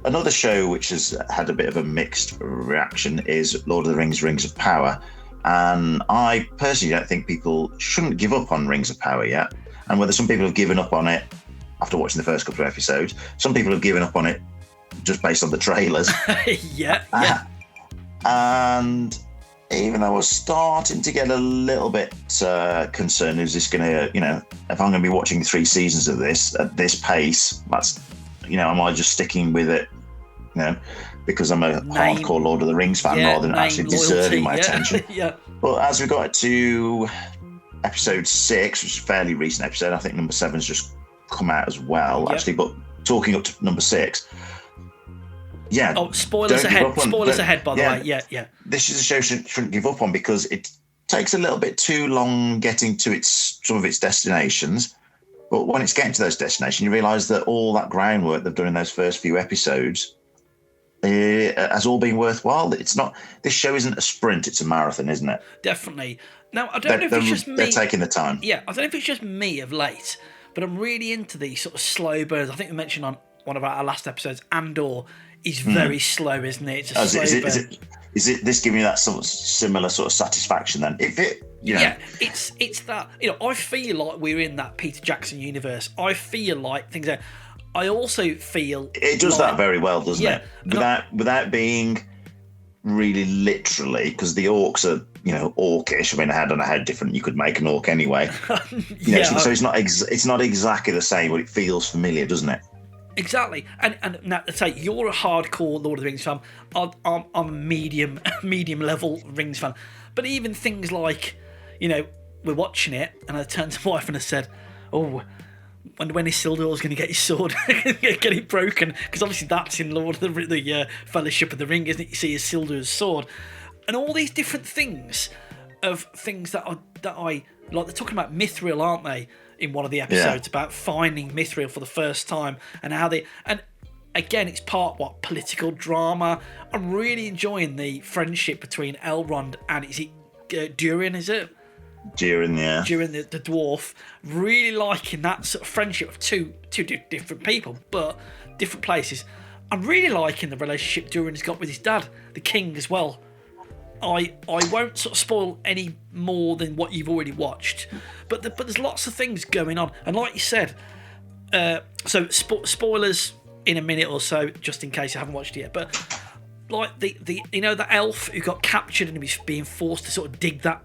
another show which has had a bit of a mixed reaction is Lord of the Rings: Rings of Power. And I personally don't think people shouldn't give up on Rings of Power yet. And whether some people have given up on it after watching the first couple of episodes, some people have given up on it just based on the trailers. Yeah. And even though I was starting to get a little bit concerned, is this going to, if I'm going to be watching 3 seasons of this at this pace, that's, am I just sticking with it, because I'm a hardcore Lord of the Rings fan rather than actually deserving my attention. Yeah. But as we got to episode 6, which is a fairly recent episode, I think number 7's just come out as well, actually, but talking up to number 6. Yeah. Oh, spoilers ahead, by the way. Yeah. This is a show shouldn't give up on, because it takes a little bit too long getting to some of its destinations. But when it's getting to those destinations, you realise that all that groundwork they've done in those first few episodes has all been worthwhile. This show isn't a sprint, it's a marathon, isn't it? Definitely. Now, I don't know if it's just me. They're taking the time. Yeah, I don't know if it's just me of late, but I'm really into these sort of slow burns. I think we mentioned on one of our last episodes, Andor is very slow, isn't it? It's a slow burn. Is it this giving you that sort of similar sort of satisfaction then? Yeah, it's that, I feel like we're in that Peter Jackson universe. I feel like things are... I also feel... It does that very well, doesn't it? Without being really literally, because the orcs are, orcish. I mean, I don't know how different you could make an orc anyway. So it's not exactly the same, but it feels familiar, doesn't it? Exactly, and now to say you're a hardcore Lord of the Rings fan. I'm a medium level Rings fan, but even things like, we're watching it, and I turned to my wife and I said, "Oh, when Isildur's going to get his sword, get it broken?" Because obviously that's in Lord of the Fellowship of the Ring, isn't it? You see Isildur's sword, and all these different things that I like. They're talking about Mithril, aren't they? In one of the episodes about finding Mithril for the first time, and how and again, it's part political drama. I'm really enjoying the friendship between Elrond and Durin, is it? Durin, yeah. Durin, the dwarf. Really liking that sort of friendship of two different people, but different places. I'm really liking the relationship Durin's got with his dad, the king, as well. I won't sort of spoil any more than what you've already watched, but there's lots of things going on, and like you said, so spoilers in a minute or so, just in case you haven't watched it yet. But like the elf who got captured and he was being forced to sort of dig that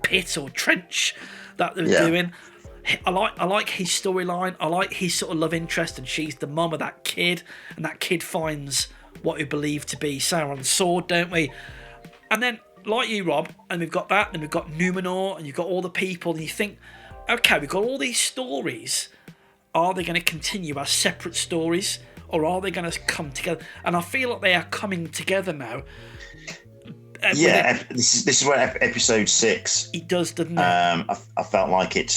pit or trench that they were doing. I like his storyline. I like his sort of love interest, and she's the mum of that kid, and that kid finds what we believe to be Sauron's sword, don't we? And then, like you, Rob, and we've got that, and we've got Numenor, and you've got all the people, and you think, okay, we've got all these stories. Are they going to continue as separate stories, or are they going to come together? And I feel like they are coming together now. This is where episode 6. It does, doesn't it? I felt like it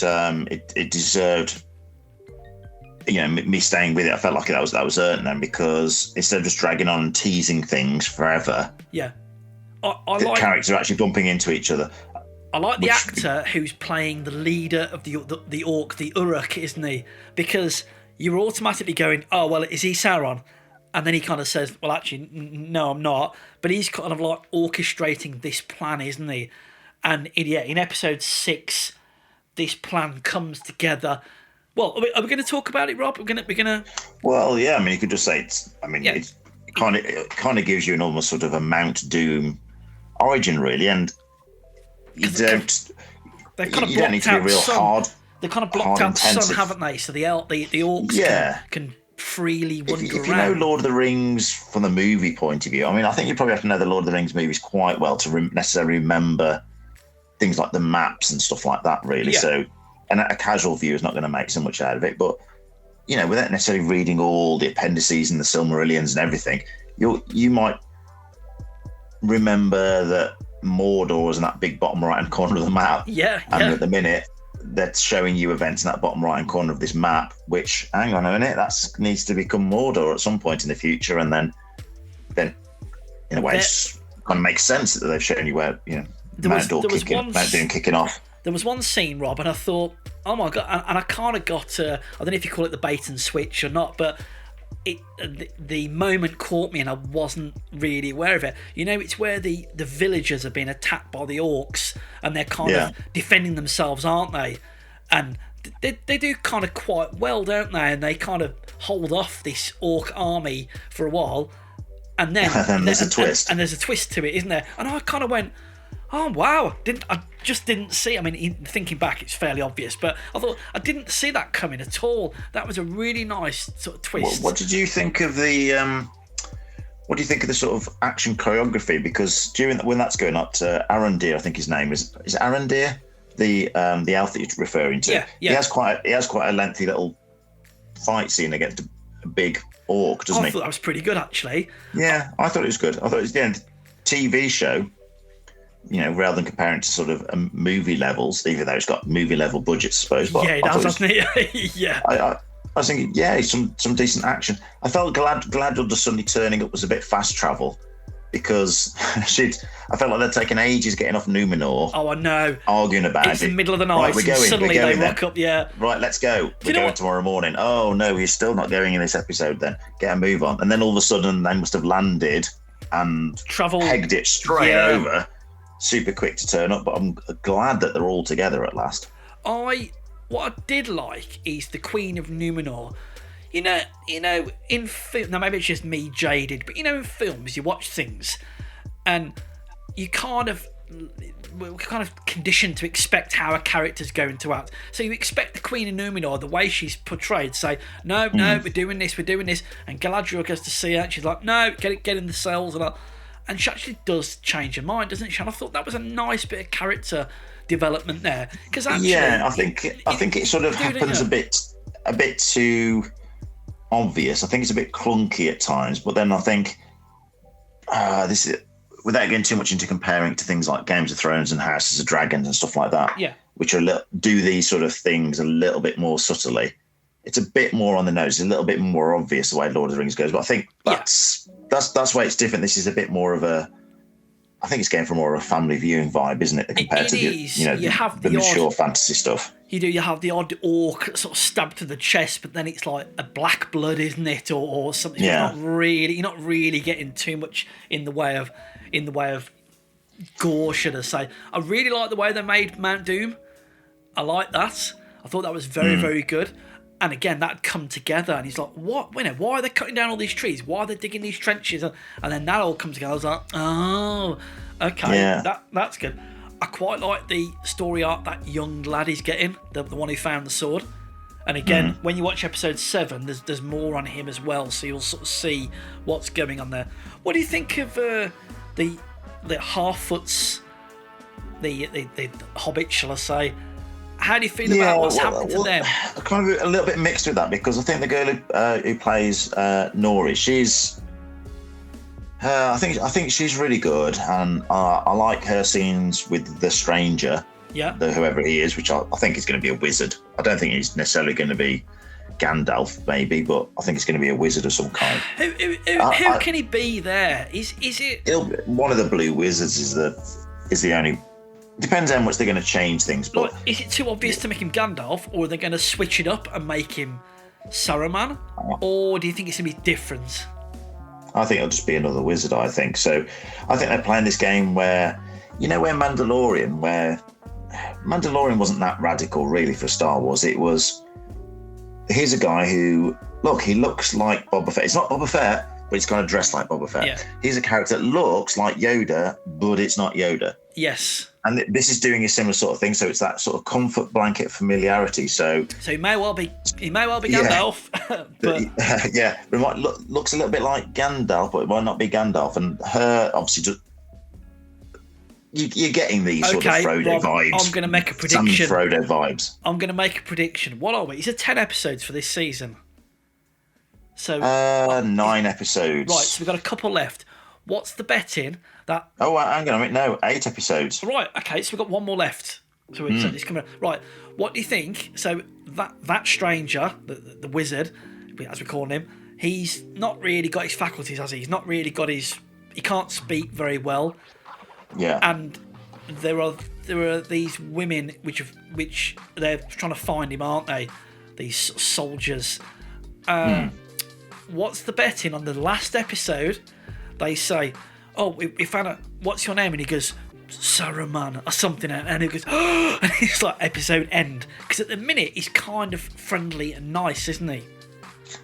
deserved, me staying with it. I felt like that was earned then, because instead of just dragging on and teasing things forever. Yeah. The characters are actually bumping into each other. I like the actor who's playing the leader of the orc, the Uruk, isn't he? Because you're automatically going, oh, well, is he Sauron? And then he kind of says, well, actually, no, I'm not. But he's kind of like orchestrating this plan, isn't he? And in episode 6, this plan comes together. Well, are we going to talk about it, Rob? We're gonna. Well, yeah. I mean, you could just say it's. I mean, it kind of gives you an almost sort of a Mount Doom origin, really, and you don't. They've kind of you don't need to be real hard. They've kind of blocked out the sun, haven't they? So the orcs can freely wander around. If you know Lord of the Rings from the movie point of view, I mean, I think you probably have to know the Lord of the Rings movies quite well to necessarily remember things like the maps and stuff like that, really. Yeah. So, and a casual view is not going to make so much out of it, but without necessarily reading all the appendices and the Silmarillions and everything, you might remember that Mordor was in that big bottom right-hand corner of the map. Yeah. And at the minute, that's showing you events in that bottom right-hand corner of this map, which, hang on a minute, that needs to become Mordor at some point in the future, and then in a way, it kind of makes sense that they've shown you where, Mount Doom kicking off. There was one scene, Rob, and I thought, oh my God, and I kind of got, I don't know if you call it the bait and switch or not, but the moment caught me and I wasn't really aware of it. You know, it's where the villagers have been attacked by the orcs and they're kind of defending themselves, aren't they? And they do kind of quite well, don't they? And they kind of hold off this orc army for a while, and then there's a twist. And there's a twist to it, isn't there? And I kind of went, oh wow! I just didn't see. I mean, thinking back, it's fairly obvious, but I thought I didn't see that coming at all. That was a really nice sort of twist. What did you think of the? What do you think of the sort of action choreography? Because when that's going up to Arondir, I think his name is Arondir, the elf that you're referring to. Yeah. He has quite a lengthy little fight scene against a big orc, doesn't he? I thought that was pretty good, actually. Yeah, I thought it was good. I thought it was the TV show. You know, rather than comparing it to sort of movie levels, even though it's got movie level budgets, I suppose. But yeah, it does, doesn't it? Yeah. I was thinking, some decent action. I felt Galadriel just suddenly turning up was a bit fast travel because I felt like they'd taken ages getting off Numenor. Oh, I know. Arguing about it. It's the middle of the night. Right, suddenly they rock up, yeah. Right, let's go. We're going tomorrow morning. Oh, no, he's still not going in this episode then. Get a move on. And then all of a sudden they must have landed and pegged it straight over. Super quick to turn up, but I'm glad that they're all together at last. What I did like is the Queen of Numenor. You know, in film. Now maybe it's just me jaded, but in films you watch things, and you we're kind of conditioned to expect how a character's going to act. So you expect the Queen of Numenor, the way she's portrayed, to say, no, we're doing this, and Galadriel goes to see her, and she's like, no, get in the cells, and she actually does change her mind, doesn't she? And I thought that was a nice bit of character development there, because actually, I think it sort of happens a bit too obvious. I think it's a bit clunky at times, but then I think this is, without getting too much into comparing to things like Games of Thrones and Houses of Dragons and stuff like that, which are do these sort of things a little bit more subtly. It's a bit more on the nose, a little bit more obvious the way Lord of the Rings goes. But I think that's why it's different. This is a bit more of I think it's going for more of a family viewing vibe, isn't it? Compared to the mature fantasy stuff. You have the odd orc sort of stabbed to the chest, but then it's like a black blood, isn't it, or something? Yeah. You're not really getting too much in the way of gore, should I say? I really like the way they made Mount Doom. I like that. I thought that was very, very good. And again, that come together, and he's like, "What? Why are they cutting down all these trees? Why are they digging these trenches?" And then that all comes together. I was like, "Oh, okay, that's good." I quite like the story arc that young lad is getting, the one who found the sword. And again, when you watch episode 7, there's more on him as well, so you'll sort of see what's going on there. What do you think of the Harfoots, the Hobbit, shall I say? How do you feel about what's happened to them? I'm kind of a little bit mixed with that, because I think the girl who plays Nori, I think she's really good, and I like her scenes with the stranger, whoever he is, which I think is going to be a wizard. I don't think he's necessarily going to be Gandalf, maybe, but I think it's going to be a wizard of some kind. Who can he be there? Is it? One of the blue wizards is the only. Depends how much they're going to change things. But is it too obvious to make him Gandalf, or are they going to switch it up and make him Saruman, or do you think it's going to be different? I think it'll just be another wizard. I think so. I think they're playing this game where Mandalorian wasn't that radical really for Star Wars. It was, here's a guy who he looks like Boba Fett. It's not Boba Fett, but he's kind of dressed like Boba Fett. Yeah. He's a character that looks like Yoda, but it's not Yoda. Yes. And this is doing a similar sort of thing, so it's that sort of comfort blanket familiarity. So he may well be Gandalf. But looks a little bit like Gandalf, but it might not be Gandalf. And her obviously just you're getting these sort of Frodo vibes. I'm going to make a prediction. Some Frodo vibes. I'm going to make a prediction. What are we? Is it 10 episodes for this season? So 9 episodes. Right, so we've got a couple left. What's the betting that? Oh, hang on a minute. No, 8 episodes. Right. Okay, so we've got one more left. So it's coming. Right. What do you think? So that stranger, the wizard, as we call him, he's not really got his faculties, has he? He's not really got his. He can't speak very well. Yeah. And there are these women which they're trying to find him, aren't they? These soldiers. what's the betting on the last episode? They say, oh, we found out, what's your name? And he goes, Saruman or something, and he goes, oh, and it's like episode end. Because at the minute he's kind of friendly and nice, isn't he?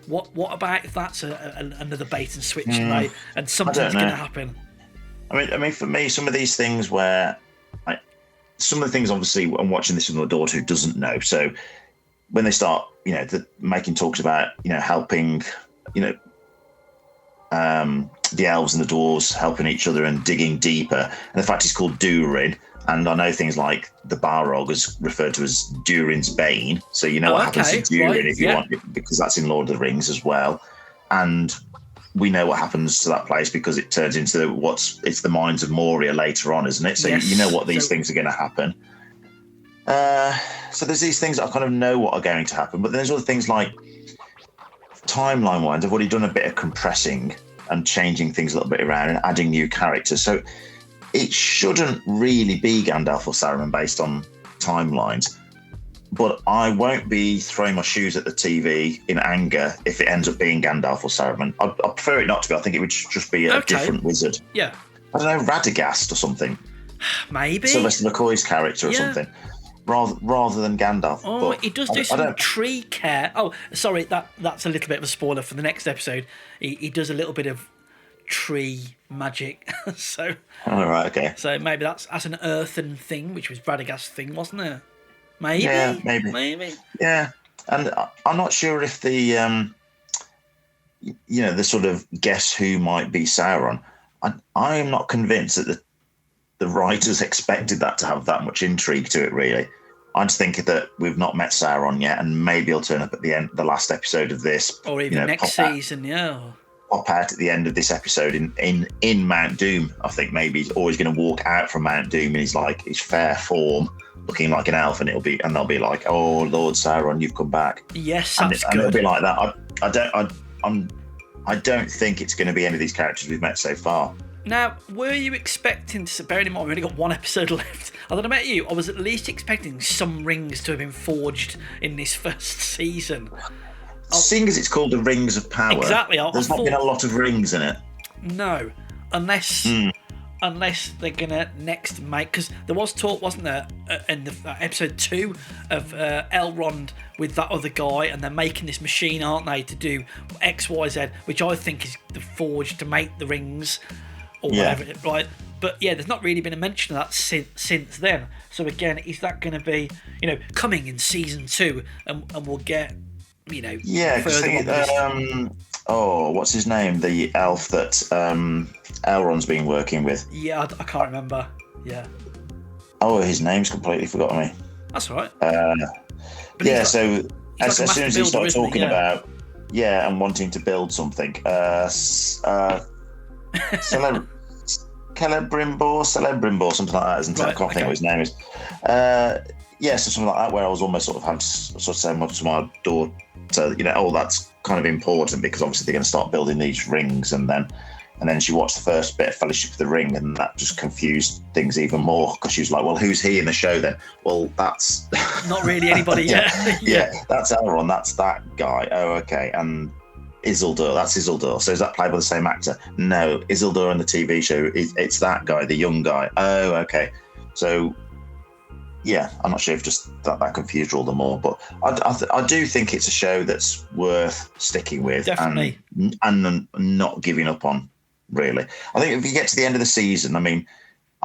What about if that's another bait and switch and something's going to happen? I mean, for me, some of these things where some of the things, obviously, I'm watching this with my daughter who doesn't know. So when they start, making talks about, helping, the elves and the dwarves helping each other and digging deeper, and the fact it's called Durin, and I know things like the Balrog is referred to as Durin's Bane, so what happens to Durin if you want, because that's in Lord of the Rings as well, and we know what happens to that place because it turns into it's the Mines of Moria later on, isn't it? So you know what these things are going to happen. So there's these things that I kind of know what are going to happen, but then there's other things like timeline-wise, I've already done a bit of compressing and changing things a little bit around and adding new characters. So it shouldn't really be Gandalf or Saruman based on timelines, but I won't be throwing my shoes at the TV in anger if it ends up being Gandalf or Saruman. I prefer it not to be. I think it would just be a different wizard. Yeah. I don't know, Radagast or something. Maybe. Sylvester McCoy's character or something. Rather than Gandalf. Oh, he does do some tree care. Oh, sorry, that's a little bit of a spoiler for the next episode. He does a little bit of tree magic. So. Oh, right, okay. So maybe that's an earthen thing, which was Radagast's thing, wasn't it? Maybe. Yeah, maybe. Yeah, and I'm not sure if the the sort of guess who might be Sauron. I am not convinced that the writers expected that to have that much intrigue to it, really. I just think that we've not met Sauron yet, and maybe he'll turn up at the end, the last episode of this, or even next season. Pop out at the end of this episode in Mount Doom. I think maybe he's always going to walk out from Mount Doom in his fair form, looking like an elf, and they'll be like, "Oh, Lord Sauron, you've come back." Yes, that's good. And it'll be like that. I don't think it's going to be any of these characters we've met so far. Now, were you expecting to, bearing in mind we've only got one episode left, I don't know about you, I was at least expecting some rings to have been forged in this first season. Seeing as it's called the Rings of Power, exactly, there's not been a lot of rings in it. No, unless they're going to next make, because there was talk, wasn't there, in the episode 2 of Elrond with that other guy, and they're making this machine, aren't they, to do X, Y, Z, which I think is the forge to make the rings, or whatever, right? But yeah, there's not really been a mention of that since then. So again, is that going to be, coming in season 2, and we'll get, further what's his name? The elf that Elrond's been working with. Yeah, I can't remember. Yeah. Oh, his name's completely forgotten me. That's all right. As soon as he started talking about and wanting to build something, Celebrimbor, something like that, isn't it? I can't think what his name is. So something like that, where I was almost sort of having to sort of say to my daughter, that's kind of important because obviously they're going to start building these rings, and then she watched the first bit of Fellowship of the Ring, and that just confused things even more because she was like, well, who's he in the show then? Well, that's not really anybody yet. Yeah, that's Elrond, that's that guy. Oh, okay. And Isildur, that's Isildur. So is that played by the same actor? No, Isildur on the TV show, it's that guy, the young guy. Oh, okay. So yeah, I'm not sure if just that confused all the more, but I do think it's a show that's worth sticking with. Definitely. and not giving up on, really. I think if you get to the end of the season, I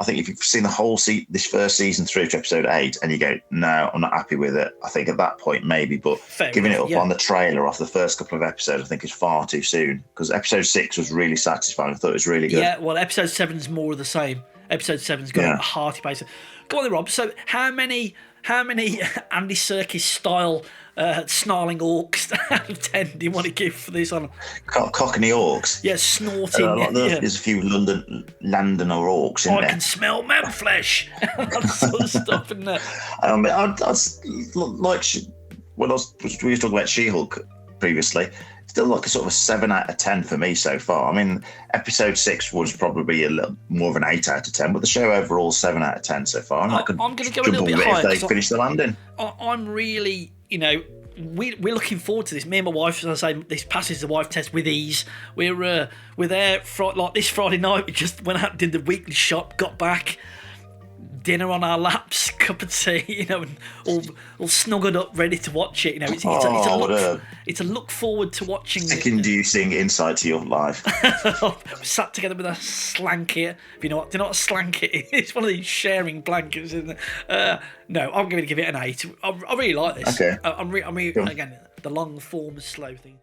think if you've seen the whole this first season through to episode 8 and you go, no, I'm not happy with it, I think at that point maybe, but giving it up on the trailer off the first couple of episodes I think is far too soon, because episode 6 was really satisfying. I thought it was really good. Yeah, well, episode 7's more of the same. Episode 7's got a hearty pace. Go on then, Rob. So how many Andy Serkis style snarling orcs out of 10 do you want to give for this one? Cockney orcs? Yeah, snorting. There's a few Londoner orcs in there. I can smell man flesh. That sort of stuff, isn't it? We were talking about She-Hulk previously. Still like a sort of a 7 out of 10 for me so far. Episode 6 was probably a little more of an 8 out of 10, but the show overall 7 out of 10 so far. I'm going to go a little bit higher. If they finish the landing. I'm really, we're looking forward to this. Me and my wife, as I say, this passes the wife test with ease. We're there like this Friday night. We just went out, did the weekly shop, got back, dinner on our laps, cup of tea, and all snuggled up, ready to watch it. It's a look forward to watching. Inducing insight to your life. Sat together with a slanket. Do you know what a slanket is? It's one of these sharing blankets, isn't it? No, I'm going to give it an 8. I really like this. Okay. I mean, again, the long form, slow thing.